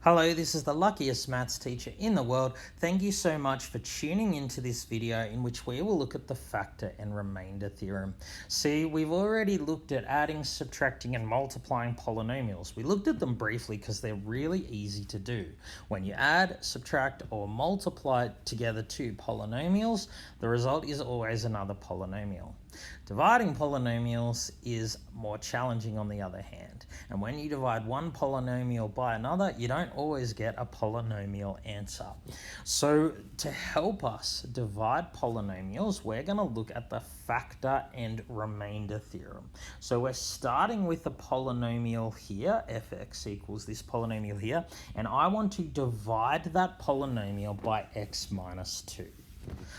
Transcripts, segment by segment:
Hello, this is the luckiest maths teacher in the world. Thank you so much for tuning into this video in which we will look at the factor and remainder theorem. See, we've already looked at adding, subtracting and multiplying polynomials. We looked at them briefly because they're really easy to do. When you add, subtract or multiply together two polynomials, the result is always another polynomial. Dividing polynomials is more challenging on the other hand. And when you divide one polynomial by another, you don't always get a polynomial answer. So to help us divide polynomials, we're going to look at the factor and remainder theorem. So we're starting with a polynomial here, fx equals this polynomial here, and I want to divide that polynomial by x minus 2.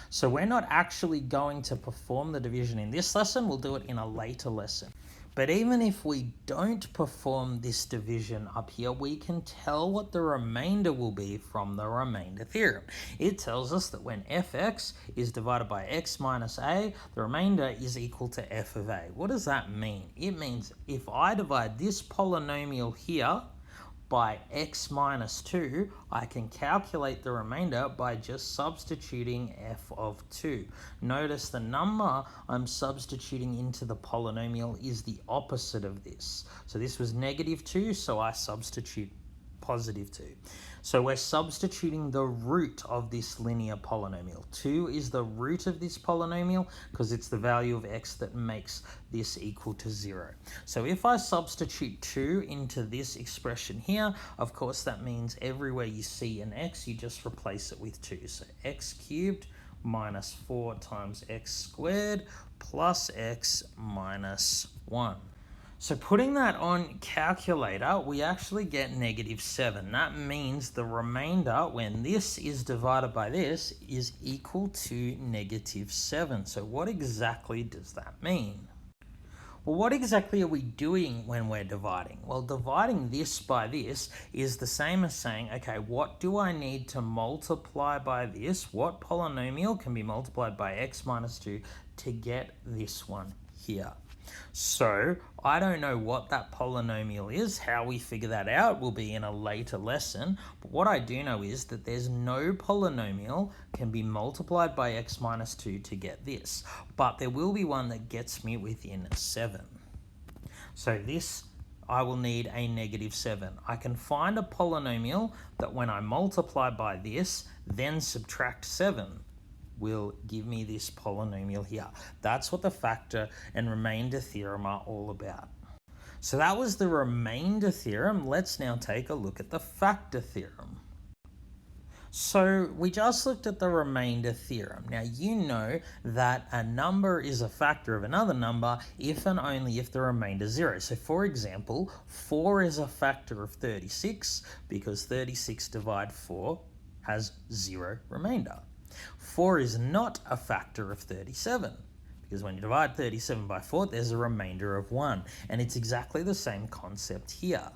So we're not actually going to perform the division in this lesson, we'll do it in a later lesson. But even if we don't perform this division up here, we can tell what the remainder will be from the remainder theorem. It tells us that when fx is divided by x minus a, the remainder is equal to f of a. What does that mean? It means if I divide this polynomial here by x minus 2, I can calculate the remainder by just substituting f of 2. Notice the number I'm substituting into the polynomial is the opposite of this. So this was negative 2, so I substitute positive 2. So we're substituting the root of this linear polynomial. 2 is the root of this polynomial because it's the value of x that makes this equal to 0. So if I substitute 2 into this expression here, of course that means everywhere you see an x, you just replace it with 2. So x cubed minus 4 times x squared plus x minus 1. So putting that on calculator, we actually get negative 7. That means the remainder, when this is divided by this, is equal to negative 7. So what exactly does that mean? Well, what exactly are we doing when we're dividing? Well, dividing this by this is the same as saying, okay, what do I need to multiply by this? What polynomial can be multiplied by x minus 2 to get this one here? So I don't know what that polynomial is. How we figure that out will be in a later lesson. But what I do know is that there's no polynomial can be multiplied by x minus 2 to get this. But there will be one that gets me within 7. So this, I will need a negative 7. I can find a polynomial that when I multiply by this, then subtract 7. Will give me this polynomial here. That's what the factor and remainder theorem are all about. So that was the remainder theorem. Let's now take a look at the factor theorem. So we just looked at the remainder theorem. Now you know that a number is a factor of another number if and only if the remainder is 0. So for example, 4 is a factor of 36 because 36 divided 4 has 0 remainder. 4 is not a factor of 37 because when you divide 37 by 4, there's a remainder of 1. And it's exactly the same concept here.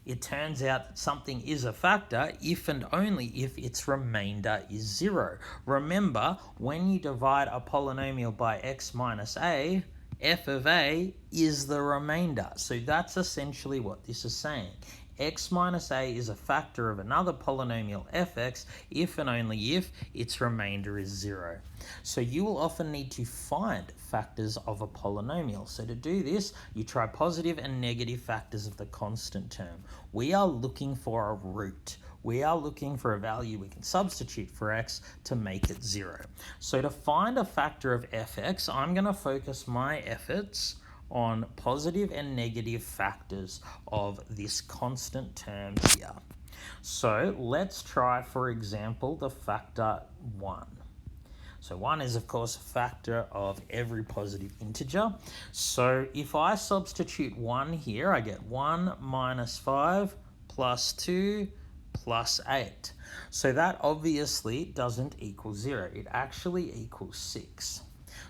It turns out that something is a factor if and only if its remainder is 0. Remember, when you divide a polynomial by x minus a, f of a is the remainder. So that's essentially what this is saying. X minus a is a factor of another polynomial fx if and only if its remainder is 0. So you will often need to find factors of a polynomial. So to do this, you try positive and negative factors of the constant term. We are looking for a root. We are looking for a value we can substitute for x to make it 0. So to find a factor of fx, I'm going to focus my efforts on positive and negative factors of this constant term here. So let's try, for example, the factor 1. So 1 is, of course, a factor of every positive integer. So if I substitute 1 here, I get 1 minus 5 plus 2 plus 8. So that obviously doesn't equal 0. It actually equals 6.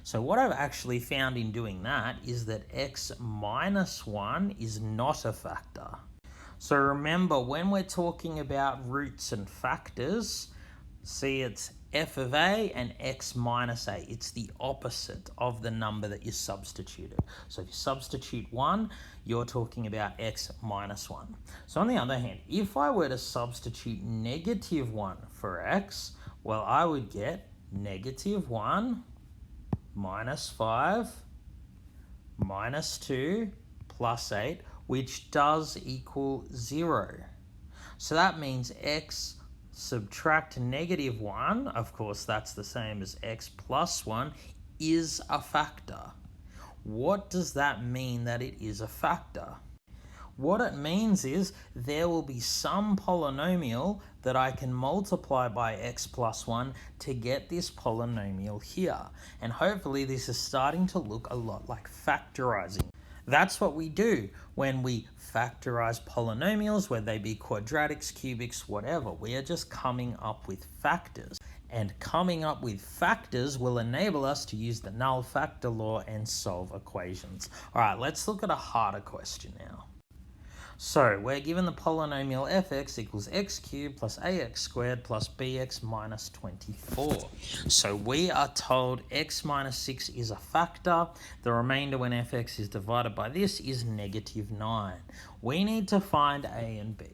So what I've actually found in doing that is that x minus 1 is not a factor. So remember, when we're talking about roots and factors, see, it's f of a and x minus a. It's the opposite of the number that you substituted. So if you substitute 1, you're talking about x minus 1. So on the other hand, if I were to substitute negative 1 for x, well, I would get negative 1 minus 5 minus 2 plus 8, which does equal 0. So that means x subtract negative 1, of course that's the same as x plus 1, is a factor. What does that mean that it is a factor? What it means is there will be some polynomial that I can multiply by x plus 1 to get this polynomial here. And hopefully this is starting to look a lot like factorizing. That's what we do when we factorize polynomials, whether they be quadratics, cubics, whatever. We are just coming up with factors. And coming up with factors will enable us to use the null factor law and solve equations. All right, let's look at a harder question now. So we're given the polynomial fx equals x cubed plus ax squared plus bx minus 24. So we are told x minus 6 is a factor. The remainder when fx is divided by this is negative 9. We need to find a and b.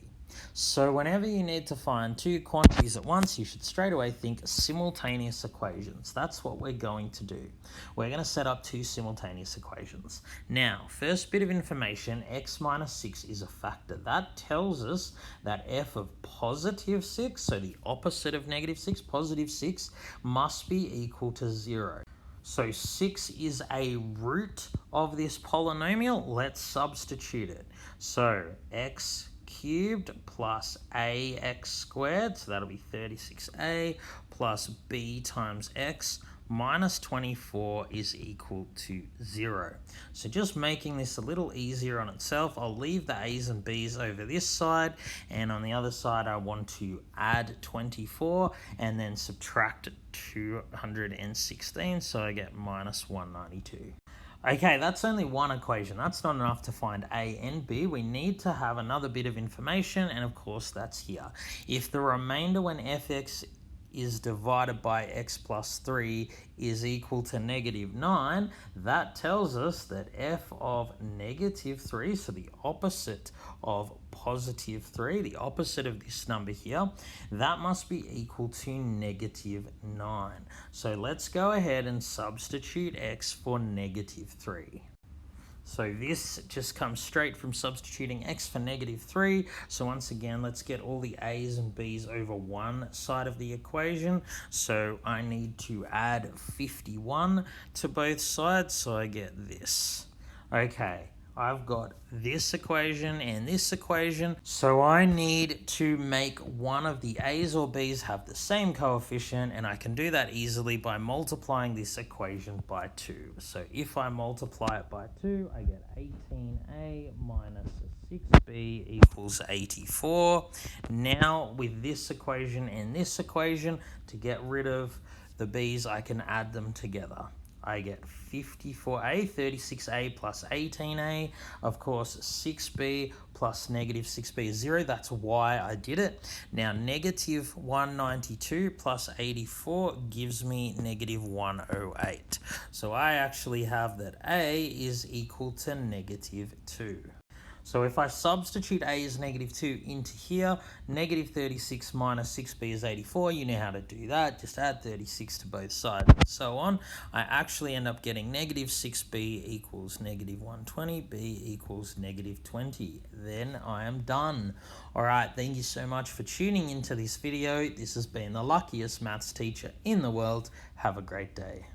So whenever you need to find two quantities at once, you should straight away think simultaneous equations. That's what we're going to do. We're going to set up two simultaneous equations. Now, first bit of information, x minus 6 is a factor. That tells us that f of positive 6, so the opposite of negative 6, positive 6, must be equal to 0. So 6 is a root of this polynomial. Let's substitute it. So x cubed plus ax squared, so that'll be 36a, plus b times x minus 24 is equal to 0. So just making this a little easier on itself, I'll leave the a's and b's over this side, and on the other side I want to add 24 and then subtract 216, so I get minus 192. Okay, that's only one equation. That's not enough to find a and b. We need to have another bit of information, and of course that's here. If the remainder when fx is divided by x plus 3 is equal to negative 9, that tells us that f of negative 3, so the opposite of positive 3, the opposite of this number here, that must be equal to negative 9. So let's go ahead and substitute x for negative 3. So this just comes straight from substituting x for negative 3. So once again, let's get all the a's and b's over one side of the equation. So I need to add 51 to both sides, so I get this. Okay, I've got this equation and this equation, so I need to make one of the a's or b's have the same coefficient, and I can do that easily by multiplying this equation by 2. So if I multiply it by 2, I get 18a minus 6b equals 84. Now with this equation and this equation, to get rid of the b's, I can add them together. I get 54a, 36a plus 18a, of course 6b plus negative 6b is 0, that's why I did it. Now negative 192 plus 84 gives me negative 108. So I actually have that a is equal to negative 2. So if I substitute a as negative 2 into here, negative 36 minus 6b is 84. You know how to do that. Just add 36 to both sides and so on. I actually end up getting negative 6b equals negative 120, b equals negative 20. Then I am done. All right, thank you so much for tuning into this video. This has been the luckiest maths teacher in the world. Have a great day.